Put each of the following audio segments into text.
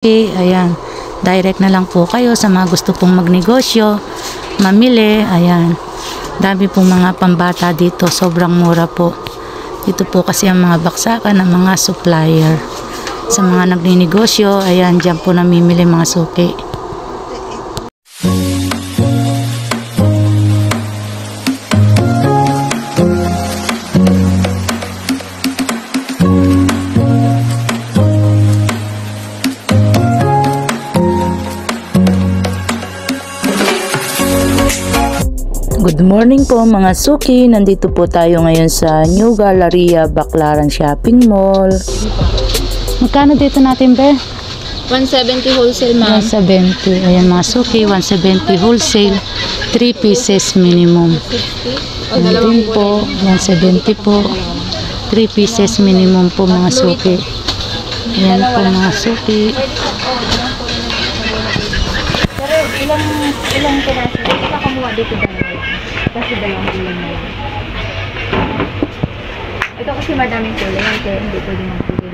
Okay, ayan. Direct na lang po kayo sa mga gusto pong magnegosyo, mamili, ayan. Dami pong mga pambata dito, sobrang mura po. Ito po kasi ang mga baksakan ng mga supplier. Sa mga nagninegosyo, ayan, dyan po namimili mga suki. Good morning po mga suki, nandito po tayo ngayon sa New Galleria Baclaran Shopping Mall. Magkano dito natin, be? 170 wholesale, ma'am. 170, ayan mga suki, 170 wholesale, 3 pieces minimum. Ayan po, 170 po, 3 pieces minimum po mga suki. Ayan po mga suki. Ilang piraso? Ito nakamuha dito dalawa. Kasi dalawang kulay na lang. Ito kasi madaming kulay. Kaya hindi pwede magpili.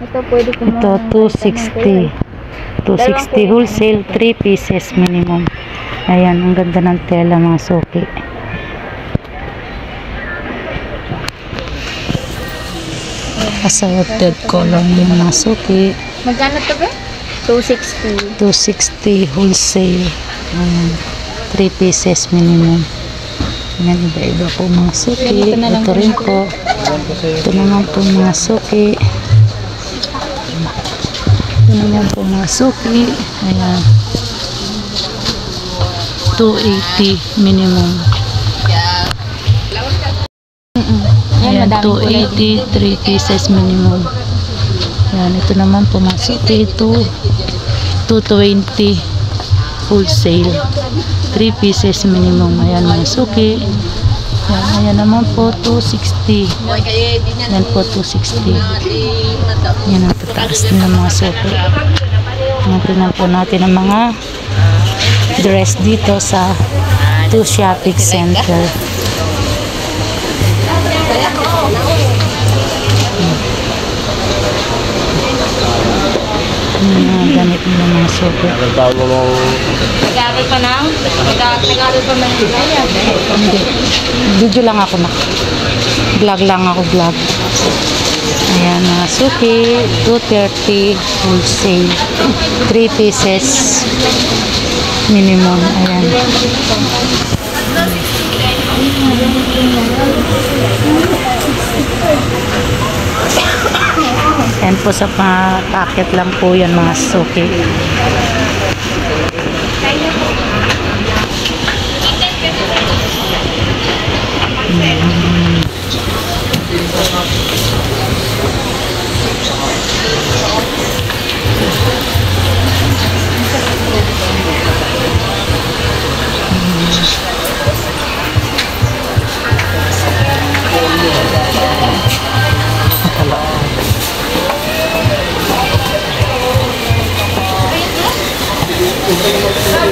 Ito pwede kumuha. Ito 260. 260 wholesale, 3 pieces minimum. Ayan, ang ganda ng tela mga suki. Assorted color yung mga suki. Magkano ito ba? 260. 260 wholesale. Ayan, 3 pieces minimum. Ayan, iba-iba po mga suki. Ito rin po. Ito naman po mga suki. Ito naman po mga suki. Ayan, 280 minimum. Ayan, 280, 3 pieces minimum. Ayan, ito naman po mga suki. 220 wholesale, 3 pieces minimum. Ayan mga suki. Ayan naman po 260. Ayan po 260. Ayan ang tataas ng mga suki. Tingnan po natin ang mga dress dito sa 2 shopping center. Gamit mo ng mga suki. Nag-aaral pa na? Nag-aaral pa man yung ganyan? Hindi. Video lang ako na. Vlog lang ako, vlog. Ayan, mga suki. 230 wholesale. 3 pieces minimum. Ayan. Ayan po sa packet lang po yan mga suki.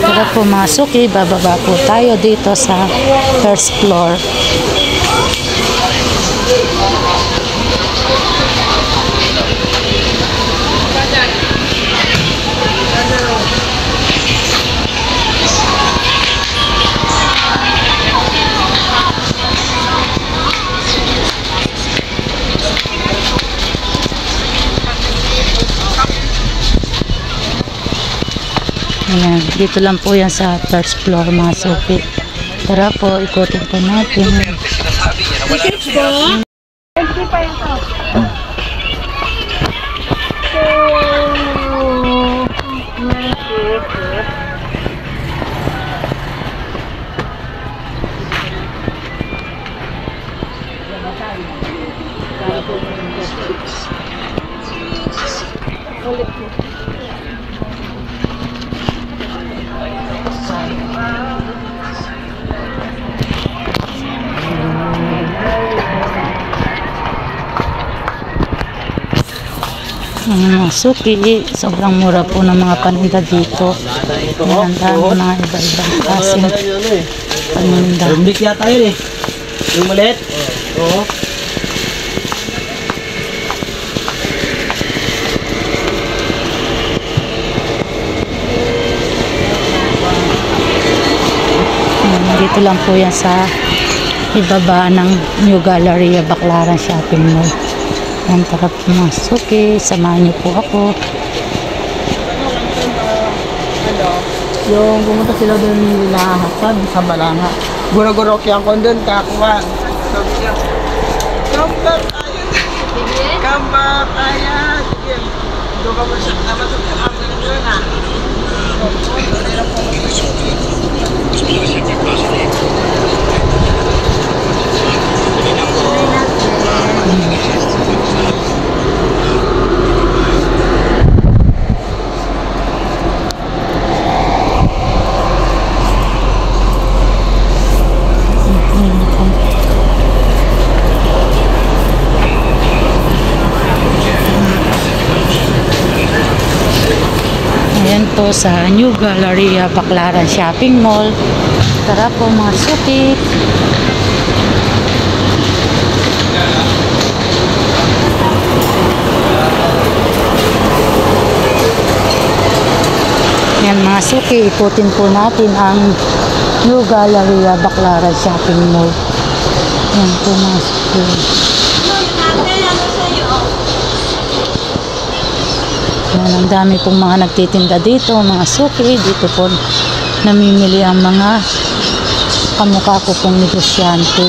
Tara po mga suki, bababa po tayo dito sa first floor. Ayan, dito lang po yan sa first floor mga suki. Tara po, ikutin po natin. Mga suki, sobrang mura po ng mga paninda dito. Ang dami mga iba-ibang klaseng paninda. Rumbik yata yun eh. Yung maliit. Oo. Dito lang po yan sa ibaba ng New Galleria Baclaran Shopping Mall. Yan, tara po mga suki, samahan niyo po ako. Yung pumunta sila doon nila Hasan sa Balanga. Guro-guro kiyang kon doon, kakuha. Sabi niya, come back, ayan. Come back, ayan. Sige. Doon ka mo siya. Dapat sa pagkakas na doon, ha? Ayan po sa New Galleria Baclaran Shopping Mall. Tara po mga suki. Yan mga suki, ikutin po natin ang New Galleria Baclaran Shopping Mall. Yan po mga suki. Yan, ang dami pong mga nagtitinda dito, mga suki. Dito po namimili ang mga kamukha ko pong negosyante.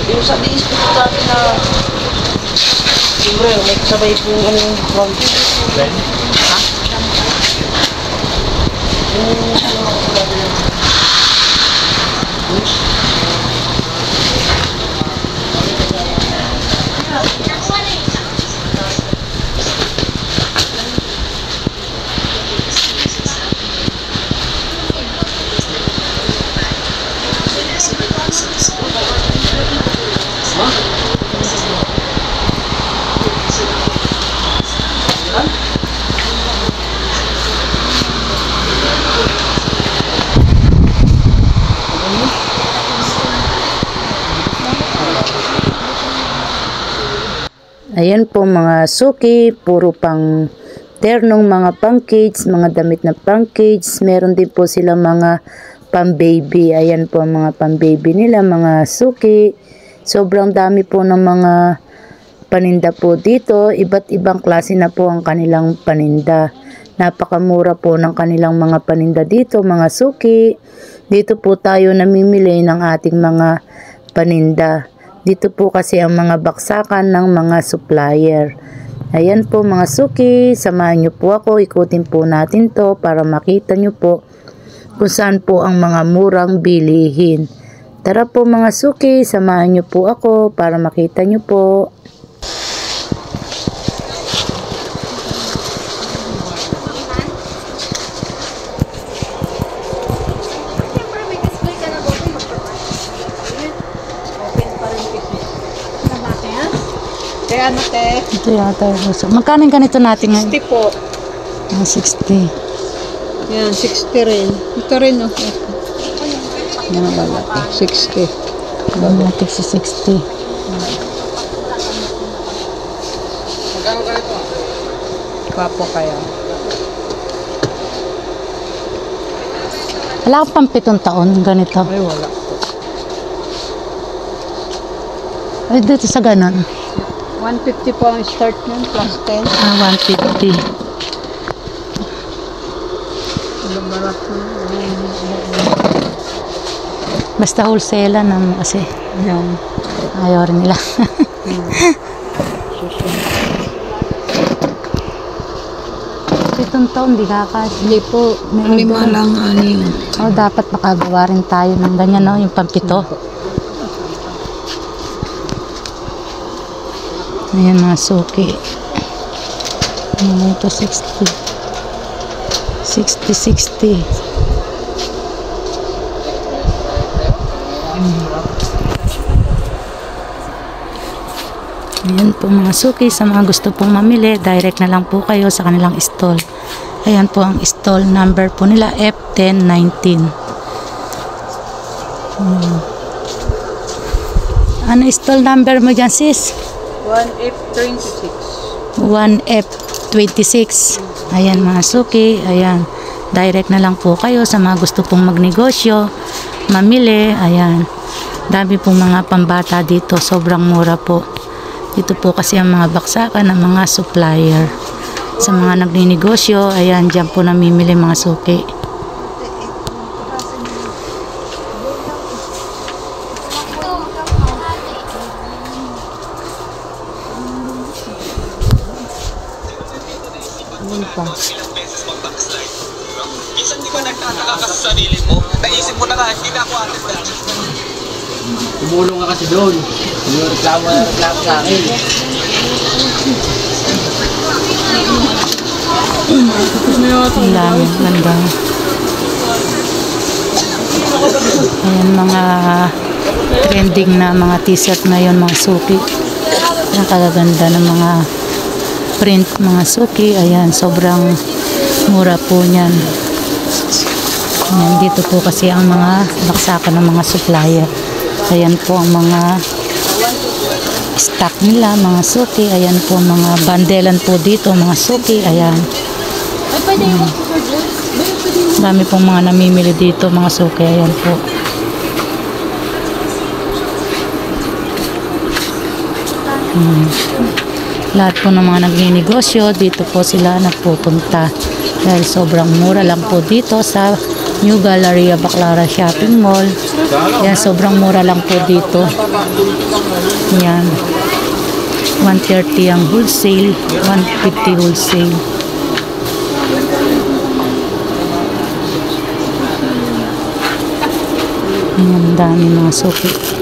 Yung sa diis ko dati na siyempre, may kasabay po ano yung front. Ha? Ayan po mga suki, puro pang ternong mga pang kids, mga damit na pang kids. Meron din po sila mga pang baby. Ayan po ang mga pang baby nila, mga suki. Sobrang dami po ng mga paninda po dito. Iba't ibang klase na po ang kanilang paninda. Napakamura po ng kanilang mga paninda dito, mga suki. Dito po tayo namimili ng ating mga paninda. Dito po kasi ang mga baksakan ng mga supplier. Ayan po mga suki, samahan nyo po ako, ikutin po natin to para makita nyo po kung saan po ang mga murang bilihin. Tara po mga suki, samahan nyo po ako para makita nyo po. Kaya ano te? Ito yata yung gusto. Magkano yung ganito natin ngayon? 60 po. 60. Yan, 60 rin. Ito rin oh. Mga lalaki. 60. Mga tigsi 60. Papo kaya. Wala ka pang 7 taon ganito. Ay, wala. Ay, dito sa ganon. 150 po ang start nun, plus 10. 150. Barat mo. Basta wholesale naman kasi. Yan. Ayaw rin nila. Pitong taon, di kakas. Hindi po. May 5 doon. lang, anim. Oh, dapat makagawa rin tayo ng ganyan, no? Yung pampito. Ayan mga suki. Ayan ito, 60. 60. Ayan po mga suki, sa mga gusto pong mamili, direct na lang po kayo sa kanilang stall. Ayan po ang stall number po nila, F1019. Ano stall number mo dyan, sis? 1F26. 1F26. Ayan mga suki, ayan. Direct na lang po kayo sa mga gusto pong magnegosyo, mamili. Ayan. Dami pong mga pambata dito, sobrang mura po. Dito po kasi ang mga baksakan ng mga supplier. Sa mga nagninegosyo, ayan, dyan po namimili mga suki. Minsan di ba nagtataka ka sa sarili mo? Naisip mo na nga, hindi na ako atin na. Tumulong ka kasi doon. Yung reklamo sa akin. Ang dami, ganda. Ayan, mga trending na mga t-shirt ngayon, mga suki. Ang kagaganda ng mga print, mga suki. Ayan, sobrang mura po niyan. Ayan, dito po kasi ang mga baksakan ng mga supplier. Ayan po ang mga stock nila, mga suki. Ayan po mga bandelan po dito, mga suki. Ayan. Dami pong mga namimili dito, mga suki. Ayan po. Lahat po ng mga nagninegosyo, dito po sila nagpupunta. Dahil sobrang mura lang po dito sa New Galleria Baclaran Shopping Mall. Yan, sobrang mura lang po dito. Yan. 130 ang wholesale, 150 wholesale. Yan, dami mga suki.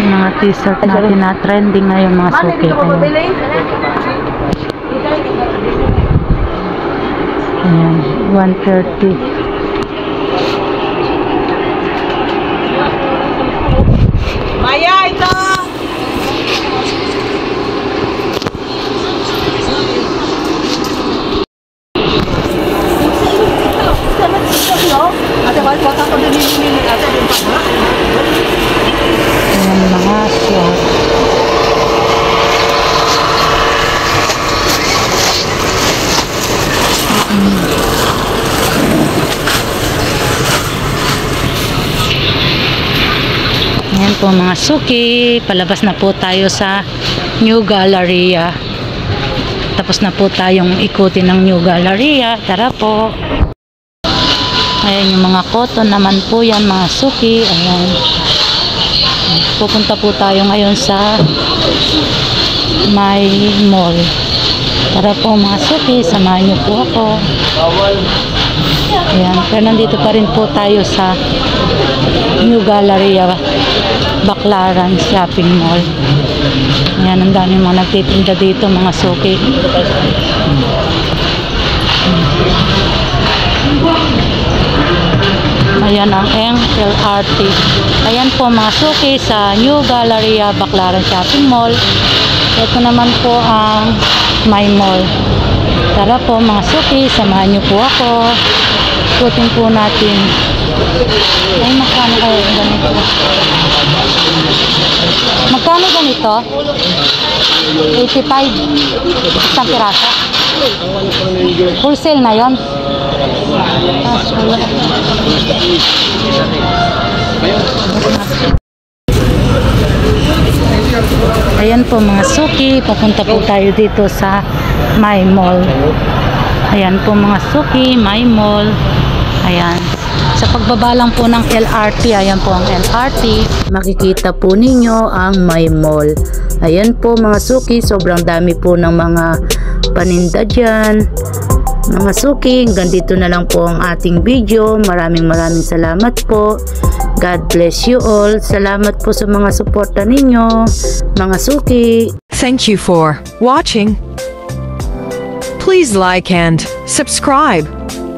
Yung mga t-shirt natin na trending ngayon, mga suki. Ayan, 130. Maya, ito! Ayan, mga short. Ayan po mga suki, palabas na po tayo sa New Galleria. Tapos na po tayong ikutin ng New Galleria. Tara po. Ayan yung mga cotton naman po yan, mga suki. Ayan. Pupunta po tayo ngayon sa my mall. Tara po mga suki, samahan niyo po ako. Ayan, pero nandito pa rin po tayo sa New Galleria Baclaran Shopping Mall. Ayan, ang dami mga nagtitinda dito, mga suki. Ayan ang LRT. Ayan po mga suki sa New Galleria Baclaran Shopping Mall. Ito naman po ang my mall. Tara po mga suki, samahan niyo po ako. Ikutin po natin. Ay, magkano kayo ganito? Magkano ganito? 85. Isang piraso. Wholesale na yon. Ayan po mga suki, papunta po tayo dito sa my mall. Ayan po mga suki, my mall. Ayan. Sa pagbaba lang po ng LRT, ayan po ang LRT, makikita po ninyo ang my mall. Ayan po mga suki, sobrang dami po ng mga paninda dyan. Mga suki, hanggang dito na lang po ang ating video. Maraming salamat po. God bless you all. Salamat po sa mga suporta ninyo, mga suki. Thank you for watching. Please like and subscribe.